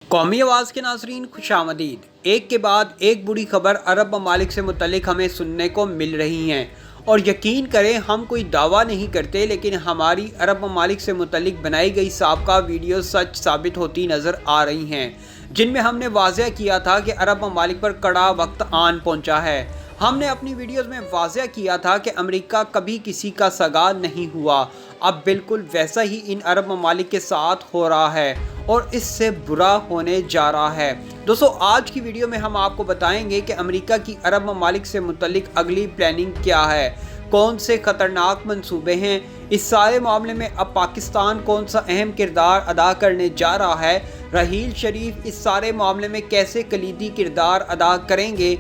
कौमी आवाज़ के नाज़रीन खुशामदीद। एक के बाद एक बुरी खबर अरब ममालिक से मुतल्लिक हमें सुनने को मिल रही हैं और यकीन करें हम कोई दावा नहीं करते, लेकिन हमारी अरब ममालिक से मुतल्लिक बनाई गई साबका वीडियो सच साबित होती नज़र आ रही हैं, जिनमें हमने वाज़ह किया था कि अरब ममालिक पर कड़ा वक्त आन पहुँचा है। हमने अपनी वीडियोस में वाज़ह किया था कि अमेरिका कभी किसी का सगा नहीं हुआ। अब बिल्कुल वैसा ही इन अरब ममालिक के साथ हो रहा है और इससे बुरा होने जा रहा है। दोस्तों, आज की वीडियो में हम आपको बताएंगे कि अमेरिका की अरब ममालिक से मुतल्लिक अगली प्लानिंग क्या है, कौन से ख़तरनाक मंसूबे हैं। इस सारे मामले में अब पाकिस्तान कौन सा अहम किरदार अदा करने जा रहा है। राहील शरीफ इस सारे मामले में कैसे कलीदी किरदार अदा करेंगे।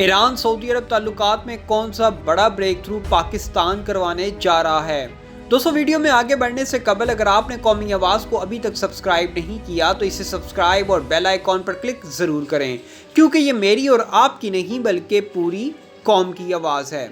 ईरान सऊदी अरब ताल्लुकात में कौन सा बड़ा ब्रेक थ्रू पाकिस्तान करवाने जा रहा है। दोस्तों, वीडियो में आगे बढ़ने से कबल अगर आपने कौमी आवाज़ को अभी तक सब्सक्राइब नहीं किया तो इसे सब्सक्राइब और बेल आइकॉन पर क्लिक ज़रूर करें, क्योंकि ये मेरी और आपकी नहीं बल्कि पूरी कौम की आवाज़ है।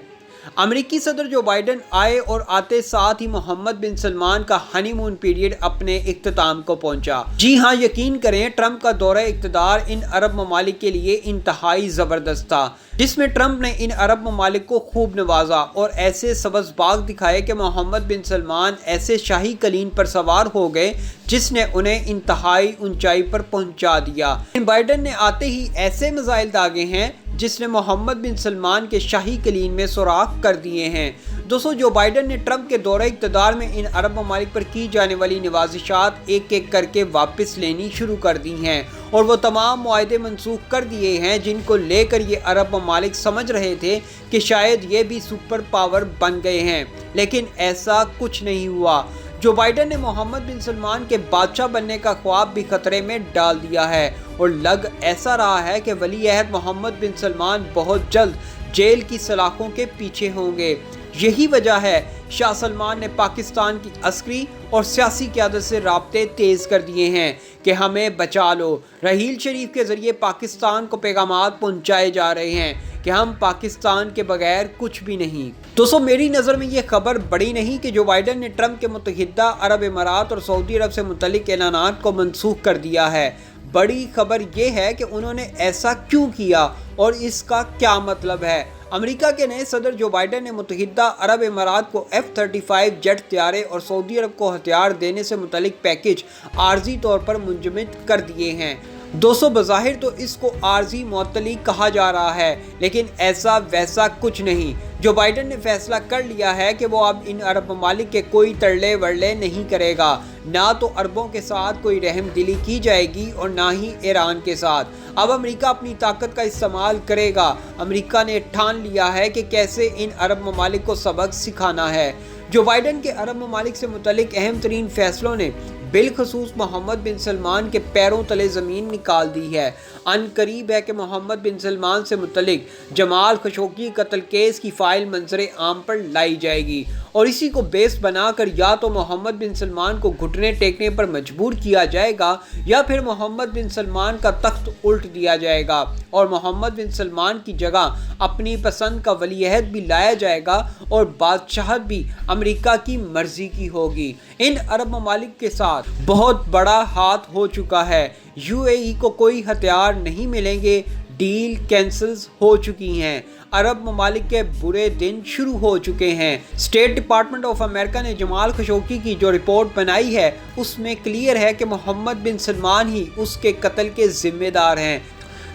अमेरिकी सदर जो बाइडन आए और आते साथ ही मोहम्मद बिन सलमान का हनीमून पीरियड अपने इख्तिताम को पहुंचा। जी हाँ, यकीन करें ट्रंप का दौरा इक़्तिदार इन अरब ममालिक के लिए इंतहाई ज़बरदस्त था, जिसमें ट्रंप ने इन अरब ममालिक को खूब नवाजा और ऐसे सब्ज़ बाग दिखाए कि मोहम्मद बिन सलमान ऐसे शाही कलीन पर सवार हो गए जिसने उन्हें इंतहाई ऊंचाई पर पहुंचा दिया। बाइडन ने आते ही ऐसे मिसाइल दागे हैं जिसने मोहम्मद बिन सलमान के शाही कलीन में सुराख कर दिए हैं। दोस्तों, जो बाइडन ने ट्रंप के दौरे इक़्तिदार में इन अरब ममालिक पर की जाने वाली नवाजिशात एक एक करके वापस लेनी शुरू कर दी हैं और वो तमाम मुआहदे मनसूख कर दिए हैं जिनको लेकर ये अरब ममालिक समझ रहे थे कि शायद ये भी सुपर पावर बन गए हैं, लेकिन ऐसा कुछ नहीं हुआ। जो बाइडन ने मोहम्मद बिन सलमान के बादशाह बनने का ख्वाब भी खतरे में डाल दिया है और लग ऐसा रहा है कि वली अहद मोहम्मद बिन सलमान बहुत जल्द जेल की सलाखों के पीछे होंगे। यही वजह है शाह सलमान ने पाकिस्तान की अस्करी और सियासी क़यादत से राब्ते तेज़ कर दिए हैं कि हमें बचा लो। राहील शरीफ के ज़रिए पाकिस्तान को पैगामात पहुँचाए जा रहे हैं कि हम पाकिस्तान के बगैर कुछ भी नहीं। दोस्तों, मेरी नज़र में ये खबर बड़ी नहीं कि जो बाइडन ने ट्रंप के मुत्तहिदा अरब इमारात और सऊदी अरब से मुतल्लिक ऐलानात को मनसूख कर दिया है। बड़ी खबर ये है कि उन्होंने ऐसा क्यों किया और इसका क्या मतलब है। अमेरिका के नए सदर जो बाइडन ने मुत्तहिदा अरब इमारात को F-35 जेट तैयारे और सऊदी अरब को हथियार देने से मुतल्लिक पैकेज आर्जी तौर पर मुंजमद कर दिए हैं। दोस्तों, बज़ाहिर तो इसको आर्जी मुअत्तली कहा जा रहा है, लेकिन ऐसा वैसा कुछ नहीं। जो बाइडन ने फैसला कर लिया है कि वो अब इन अरब ममालिक के कोई तरले वरले नहीं करेगा। ना तो अरबों के साथ कोई रहम दिली की जाएगी और ना ही ईरान के साथ। अब अमेरिका अपनी ताकत का इस्तेमाल करेगा। अमेरिका ने ठान लिया है कि कैसे इन अरब ममालिक को सबक सिखाना है। जो बाइडन के अरब ममालिक से मुतल्लिक अहम तरीन फैसलों ने बिलखसूस मोहम्मद बिन सलमान के पैरों तले ज़मीन निकाल दी है। अनकरीब है कि मोहम्मद बिन सलमान से मुतल्लिक जमाल खशोगी कत्ल केस की फ़ाइल मंजरे आम पर लाई जाएगी और इसी को बेस बनाकर या तो मोहम्मद बिन सलमान को घुटने टेकने पर मजबूर किया जाएगा या फिर मोहम्मद बिन सलमान का तख्त उल्ट दिया जाएगा और मोहम्मद बिन सलमान की जगह अपनी पसंद का वली अहद भी लाया जाएगा और बादशाहत भी अमेरिका की मर्जी की होगी। इन अरब ममालिक के साथ बहुत बड़ा हाथ हो चुका है। यूएई को कोई हथियार नहीं मिलेंगे, डील कैंसिल्स हो चुकी हैं। अरब ममालिक के बुरे दिन शुरू हो चुके हैं। स्टेट डिपार्टमेंट ऑफ अमेरिका ने जमाल खशोगी की जो रिपोर्ट बनाई है उसमें क्लियर है कि मोहम्मद बिन सलमान ही उसके कत्ल के जिम्मेदार हैं।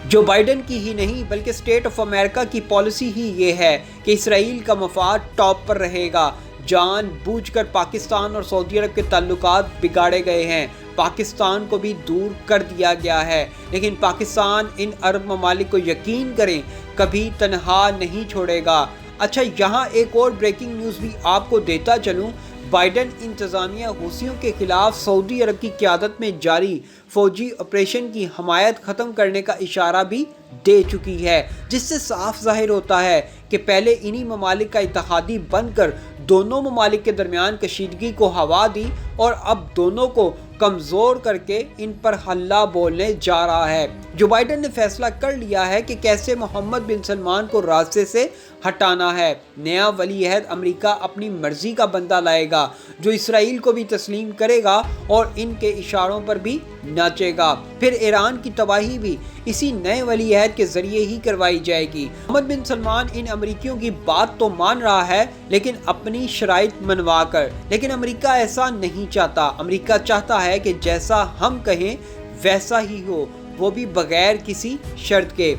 जो बाइडन की ही नहीं बल्कि स्टेट ऑफ अमेरिका की पॉलिसी ही ये है कि इसराइल का मफाद टॉप पर रहेगा। जानबूझकर पाकिस्तान और सऊदी अरब के ताल्लुकात बिगाड़े गए हैं, पाकिस्तान को भी दूर कर दिया गया है, लेकिन पाकिस्तान इन अरब ममालिक को यकीन करें कभी तनहा नहीं छोड़ेगा। अच्छा, यहाँ एक और ब्रेकिंग न्यूज़ भी आपको देता चलूँ। बाइडन इंतज़ामिया हुसियों के खिलाफ सऊदी अरब की क़यादत में जारी फ़ौजी ऑपरेशन की हमायत ख़त्म करने का इशारा भी दे चुकी है, जिससे साफ ज़ाहिर होता है कि पहले इन्हीं ममालिक का इत्तेहादी बनकर दोनों ममालिक के दरमियान कशीदगी को हवा दी और अब दोनों को कमज़ोर करके इन पर हल्ला बोलने जा रहा है। जो बाइडन ने फैसला कर लिया है कि कैसे मोहम्मद बिन सलमान को रास्ते से ہٹانا ہے۔ نیا ولی عہد امریکہ اپنی مرضی کا بندہ لائے گا جو اسرائیل کو بھی تسلیم کرے گا اور ان کے اشاروں پر بھی ناچے گا۔ پھر ایران کی تباہی بھی اسی نئے ولی عہد کے ذریعے ہی کروائی جائے گی۔ محمد بن سلمان ان امریکیوں کی بات تو مان رہا ہے لیکن اپنی شرائط منوا کر، لیکن امریکہ ایسا نہیں چاہتا۔ امریکہ چاہتا ہے کہ جیسا ہم کہیں ویسا ہی ہو، وہ بھی بغیر کسی شرط کے۔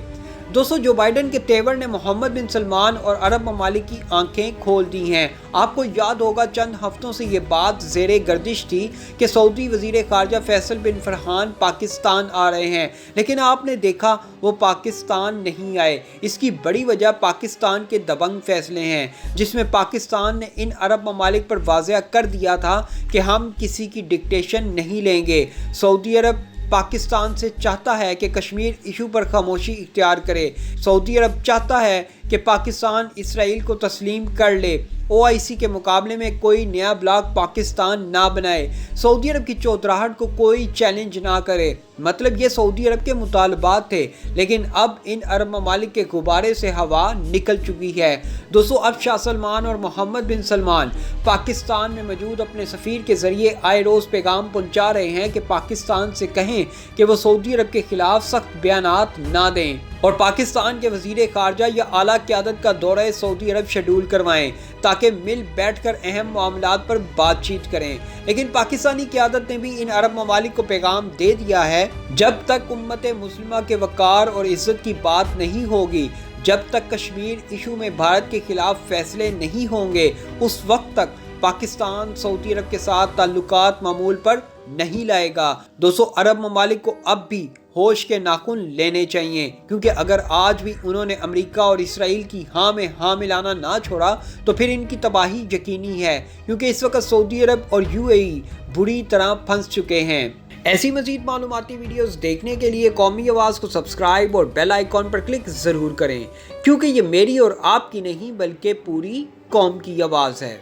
دوستو، جو بائیڈن کے تیور نے محمد بن سلمان اور عرب ممالک کی آنکھیں کھول دی ہیں۔ آپ کو یاد ہوگا چند ہفتوں سے یہ بات زیر گردش تھی کہ سعودی وزیر خارجہ فیصل بن فرحان پاکستان آ رہے ہیں، لیکن آپ نے دیکھا وہ پاکستان نہیں آئے۔ اس کی بڑی وجہ پاکستان کے دبنگ فیصلے ہیں، جس میں پاکستان نے ان عرب ممالک پر واضح کر دیا تھا کہ ہم کسی کی ڈکٹیشن نہیں لیں گے۔ سعودی عرب پاکستان سے چاہتا ہے کہ کشمیر ایشو پر خاموشی اختیار کرے۔ سعودی عرب چاہتا ہے کہ پاکستان اسرائیل کو تسلیم کر لے۔ OIC کے مقابلے میں کوئی نیا بلاک پاکستان نہ بنائے۔ سعودی عرب کی چودراہٹ کو کوئی چیلنج نہ کرے۔ مطلب یہ سعودی عرب کے مطالبات تھے، لیکن اب ان عرب ممالک کے غبارے سے ہوا نکل چکی ہے۔ دوستو، اب شاہ سلمان اور محمد بن سلمان پاکستان میں موجود اپنے سفیر کے ذریعے آئے روز پیغام پہنچا رہے ہیں کہ پاکستان سے کہیں کہ وہ سعودی عرب کے خلاف سخت بیانات نہ دیں اور پاکستان کے وزیر خارجہ یا اعلیٰ قیادت کا دورہ سعودی عرب شیڈول کروائیں تاکہ مل بیٹھ کر اہم معاملات پر بات چیت کریں۔ لیکن پاکستانی قیادت نے بھی ان عرب ممالک کو پیغام دے دیا ہے، جب تک امت مسلمہ کے وقار اور عزت کی بات نہیں ہوگی، جب تک کشمیر ایشو میں بھارت کے خلاف فیصلے نہیں ہوں گے، اس وقت تک پاکستان سعودی عرب کے ساتھ تعلقات معمول پر نہیں لائے گا۔ دوستو، عرب ممالک کو اب بھی ہوش کے ناخن لینے چاہیے، کیونکہ اگر آج بھی انہوں نے امریکہ اور اسرائیل کی ہاں میں ہاں ملانا نہ چھوڑا تو پھر ان کی تباہی یقینی ہے، کیونکہ اس وقت سعودی عرب اور UAE بری طرح پھنس چکے ہیں۔ ایسی مزید معلوماتی ویڈیوز دیکھنے کے لیے قومی آواز کو سبسکرائب اور بیل آئیکن پر کلک ضرور کریں، کیونکہ یہ میری اور آپ کی نہیں بلکہ پوری قوم کی آواز ہے۔